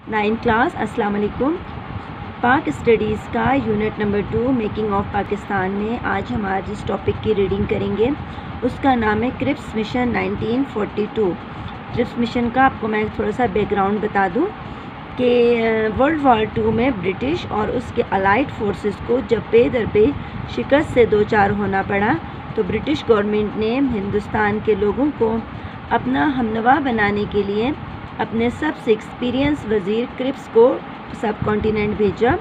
9 class السلام علیکم. پاک اسٹڈیز کا unit number 2 making of Pakistan میں آج ہم جس ٹاپک کی ریڈنگ کریں گے اس کا نام ہے کرپس مشن 1942. کرپس مشن کا آپ کو میں تھوڑا سا بیک گراؤنڈ بتا دوں کہ ورلڈ وار 2 میں برٹش اور اس کے الائڈ فورسز کو جب پے در پے شکست سے دوچار ہونا پڑا تو برٹش گورنمنٹ نے ہندوستان کے لوگوں کو اپنا ہمنوا بنانے کے لیے اپنے سب سے ایکسپیرینس وزیر کرپس کو سب کانٹیننٹ بھیجا.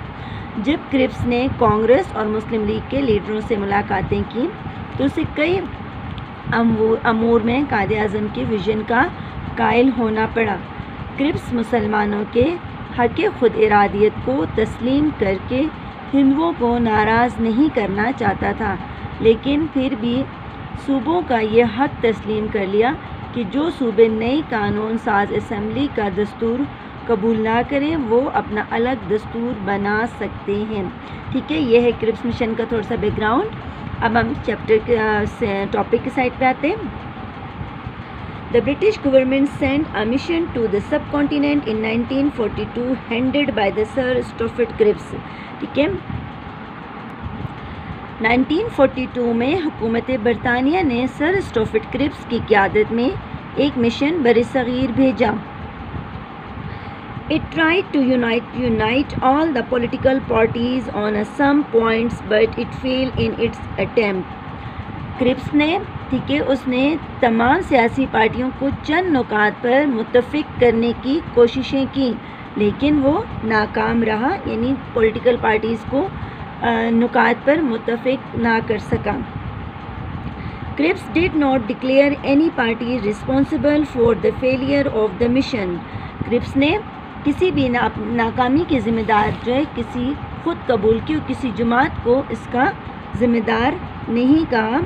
جب کرپس نے کانگریس اور مسلم لیگ کے لیڈروں سے ملاقاتیں کی تو اسے کئی امور میں قائد اعظم کے ویژن کا قائل ہونا پڑا. کرپس مسلمانوں کے حق خود ارادیت کو تسلیم کر کے ہندوؤں کو ناراض نہیں کرنا چاہتا تھا، لیکن پھر بھی صوبوں کا یہ حق تسلیم کر لیا کہ جو صوبے نئی قانون ساز اسمبلی کا دستور قبول نہ کریں وہ اپنا الگ دستور بنا سکتے ہیں. ٹھیک ہے، یہ ہے کرپس مشن کا تھوڑا سا بیک گراؤنڈ. اب ہم چیپٹر ٹاپک کے سائڈ پہ آتے ہیں. The British government sent a mission to the subcontinent in 1942 headed by the Sir Stafford Cripps. ٹھیک ہے، 1942 میں حکومت برطانیہ نے سر اسٹافرڈ کرپس کی قیادت میں ایک مشن برصغیر بھیجا. It tried to unite all the political parties on some points but it failed in its attempt. کرپس نے اس نے تمام سیاسی پارٹیوں کو چند نکات پر متفق کرنے کی کوششیں کی لیکن وہ ناکام رہا، یعنی پولیٹیکل پارٹیز کو نکات پر متفق نہ کر سکا. Cripps did not declare any party responsible for the failure of the mission. Cripps نے کسی بھی ناکامی کی ذمہ دار جو ہے کسی خود قبول کی اور کسی جماعت کو اس کا ذمہ دار نہیں کہا.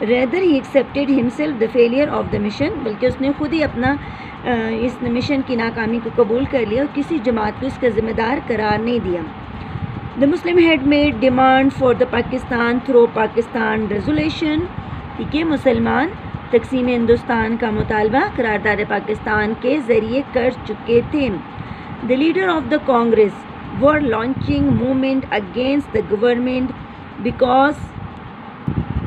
Rather he accepted himself the failure of the mission, بلکہ اس نے خود ہی اپنا اس مشن کی ناکامی کو قبول کر لیا اور کسی جماعت کو اس کا ذمہ دار قرار نہیں دیا. The Muslim had made demand for the Pakistan through Pakistan resolution. ٹھیک ہے، مسلمان تقسیم ہندوستان کا مطالبہ قرارداد پاکستان کے ذریعے کر چکے تھے. The leader of the Congress were launching movement against the government because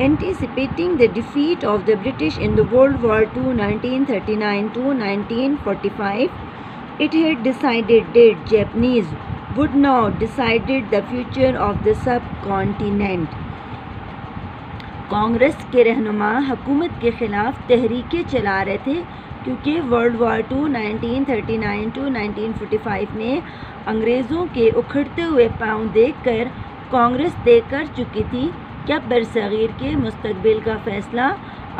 anticipating the defeat of the British in the World War II 1939 to 1945, it had decided that Japanese would now decide the future of the subcontinent. Congress کے رہنما حکومت کے خلاف تحریکیں چلا رہے تھے کیونکہ ورلڈ وار 2 1939 to 1945 میں انگریزوں کے اکھڑتے ہوئے پاؤں دیکھ کر کانگریس طے کر چکی تھی کہ اب برصغیر کے مستقبل کا فیصلہ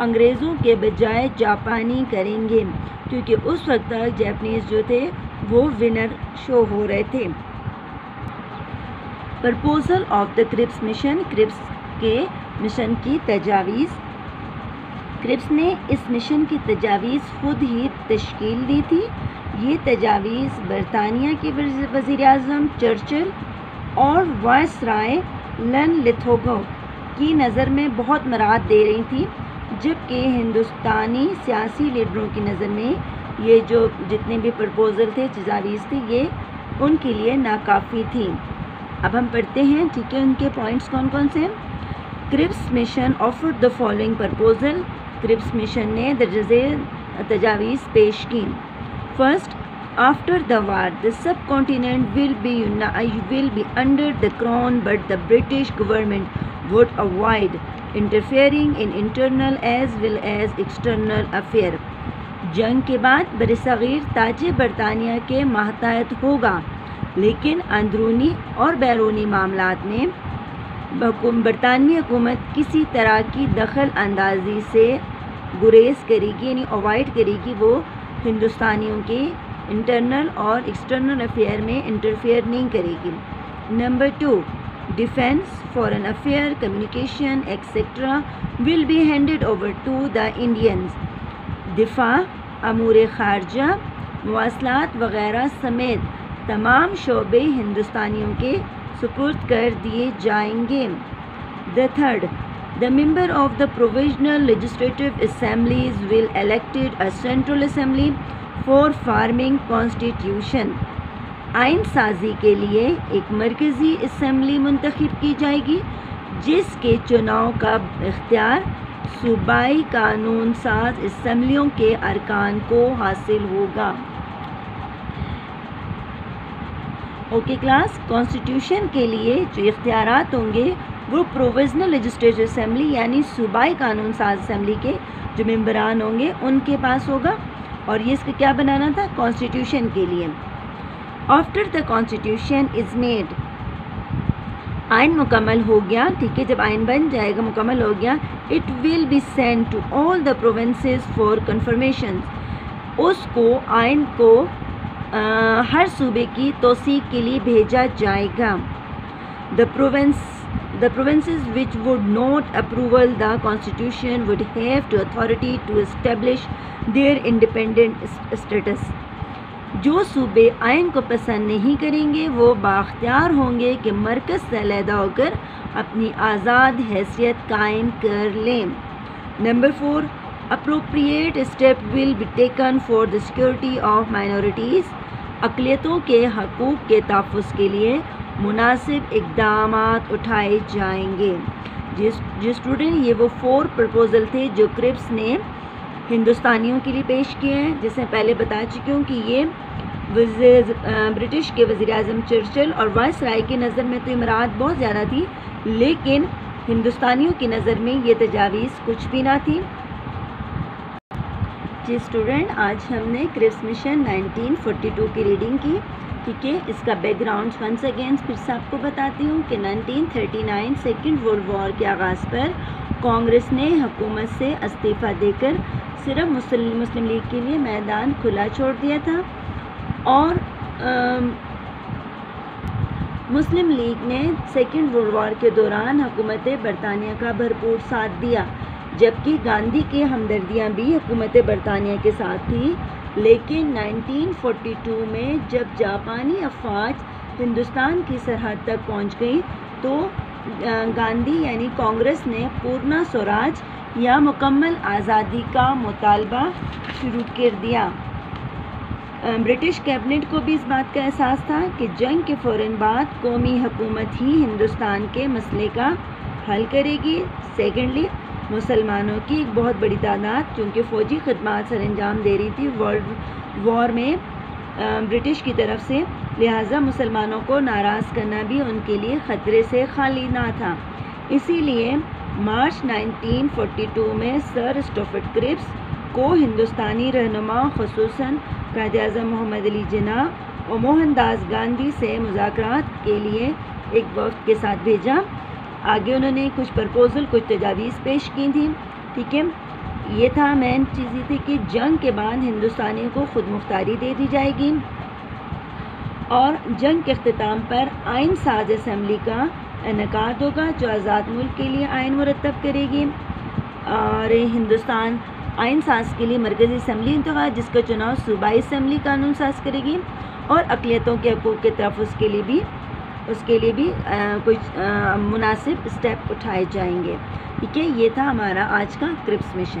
انگریزوں کے بجائے جاپانی کریں گے، کیونکہ اس وقت تک جاپنیز جو تھے وہ ونر شو ہو رہے تھے. Proposal of the Cripps mission. Cripps کے مشن کی تجاویز. کرپس نے اس مشن کی تجاویز خود ہی تشکیل دی تھی. یہ تجاویز برطانیہ کے وزیر اعظم چرچل اور وائس رائے لنلتھگو کی نظر میں بہت مراد دے رہی تھی، جبکہ ہندوستانی سیاسی لیڈروں کی نظر میں یہ جو جتنے بھی پرپوزل تھے تجاویز تھے یہ ان کے لیے ناکافی تھی. اب ہم پڑھتے ہیں. ٹھیک ہے، ان کے پوائنٹس کون کون سے ہیں. Cripps mission offered the following proposal. Cripps mission نے تجاویز پیش کی. First, after the war the subcontinent will be under the crown but the British government would avoid interfering in internal as well as external affair. جنگ کے بعد برصغیر تاج برطانیہ کے ماتحت ہوگا، لیکن اندرونی اور بیرونی معاملات میں برطانوی حکومت کسی طرح کی دخل اندازی سے گریز کرے گی، یعنی اوائڈ کرے گی، وہ ہندوستانیوں کے انٹرنل اور ایکسٹرنل افیئر میں انٹرفیئر نہیں کرے گی. Number 2، defence, foreign affair, communication etcetera will be handed over to the Indians. دفاع، امور خارجہ، مواصلات وغیرہ سمیت تمام شعبے ہندوستانیوں کے سپرد کر دیے جائیں گے. The third, the member of the provisional legislative assemblies will elected a central assembly for forming constitution. آئین سازی کے لیے ایک مرکزی اسمبلی منتخب کی جائے گی جس کے چناؤ کا اختیار صوبائی قانون ساز اسمبلیوں کے ارکان کو حاصل ہوگا۔ اوکے کلاس، کانسٹیٹیوشن کے لیے جو اختیارات ہوں گے وہ پروویژنل لیجسلیٹو اسمبلی یعنی صوبائی قانون ساز اسمبلی کے جو ممبران ہوں گے ان کے پاس ہوگا، اور یہ اس کا کیا بنانا تھا؟ کانسٹیٹیوشن کے لیے۔ After the constitution is made, آئین مکمل ہو گیا، ٹھیک ہے، جب آئین بن جائے گا، مکمل ہو گیا، it will be send to all the provinces for confirmation, اس کو آئین کو ہر صوبے کی توثیق کے لیے بھیجا جائے گا۔ The provinces which would not approve the constitution would have the authority to establish their independent status. جو صوبے آئین کو پسند نہیں کریں گے وہ بااختیار ہوں گے کہ مرکز سے علیحدہ ہو کر اپنی آزاد حیثیت قائم کر لیں۔ Number 4، appropriate step will be taken for the security of minorities. اقلیتوں کے حقوق کے تحفظ کے لیے مناسب اقدامات اٹھائے جائیں گے۔ جو اسٹوڈنٹ، یہ وہ 4 پرپوزل تھے جو کرپس نے ہندوستانیوں کے لیے پیش کیے ہیں، جس میں پہلے بتا چکی ہوں کہ یہ برٹش کے وزیر اعظم چرچل اور وائس رائے کی نظر میں تو امراءات بہت زیادہ تھی، لیکن ہندوستانیوں کی نظر میں یہ تجاویز کچھ بھی نہ تھی۔ جی اسٹوڈنٹ، آج ہم نے کرپس مشن 1942 کی ریڈنگ کی، ٹھیک ہے۔ اس کا بیک گراؤنڈ ونس اگین پھر سے آپ کو بتاتی ہوں کہ 1939 سیکنڈ ورلڈ وار کے آغاز پر کانگریس نے حکومت سے استعفیٰ دے کر صرف مسلم لیگ کے لیے میدان کھلا چھوڑ دیا تھا، اور مسلم لیگ نے سیکنڈ ورلڈ وار کے دوران حکومت برطانیہ کا بھرپور ساتھ دیا، جبکہ گاندھی کی ہمدردیاں بھی حکومت برطانیہ کے ساتھ تھی۔ لیکن 1942 میں جب جاپانی افواج ہندوستان کی سرحد تک پہنچ گئی تو گاندھی یعنی کانگریس نے پورنا سوراج یا مکمل آزادی کا مطالبہ شروع کر دیا۔ برٹش کیبنٹ کو بھی اس بات کا احساس تھا کہ جنگ کے فوراً بعد قومی حکومت ہی ہندوستان کے مسئلے کا حل کرے گی۔ سیکنڈلی، مسلمانوں کی ایک بہت بڑی تعداد چونکہ فوجی خدمات سر انجام دے رہی تھی ورلڈ وار میں برٹش کی طرف سے، لہٰذا مسلمانوں کو ناراض کرنا بھی ان کے لیے خطرے سے خالی نہ تھا۔ اسی لیے مارچ 1942 میں سر اسٹوفٹ کرپس کو ہندوستانی رہنما خصوصاً قائد اعظم محمد علی جناح اور موہن داس گاندھی سے مذاکرات کے لیے ایک وفد کے ساتھ بھیجا۔ آگے انہوں نے کچھ پرپوزل، کچھ تجاویز پیش کی تھیں، ٹھیک ہے۔ یہ تھا مین چیز یہ تھی کہ جنگ کے بعد ہندوستانیوں کو خود مختاری دے دی جائے گی، اور جنگ کے اختتام پر آئین ساز اسمبلی کا انعقاد ہوگا جو آزاد ملک کے لیے آئین مرتب کرے گی، اور ہندوستان آئین ساز کے لیے مرکزی اسمبلی انتخاب جس کا چناؤ صوبائی اسمبلی قانون ساز کرے گی، اور اقلیتوں کے حقوق کے تحفظ کے لیے بھی کچھ مناسب اسٹیپ اٹھائے جائیں گے، ٹھیک ہے۔ یہ تھا ہمارا آج کا کرپس مشن۔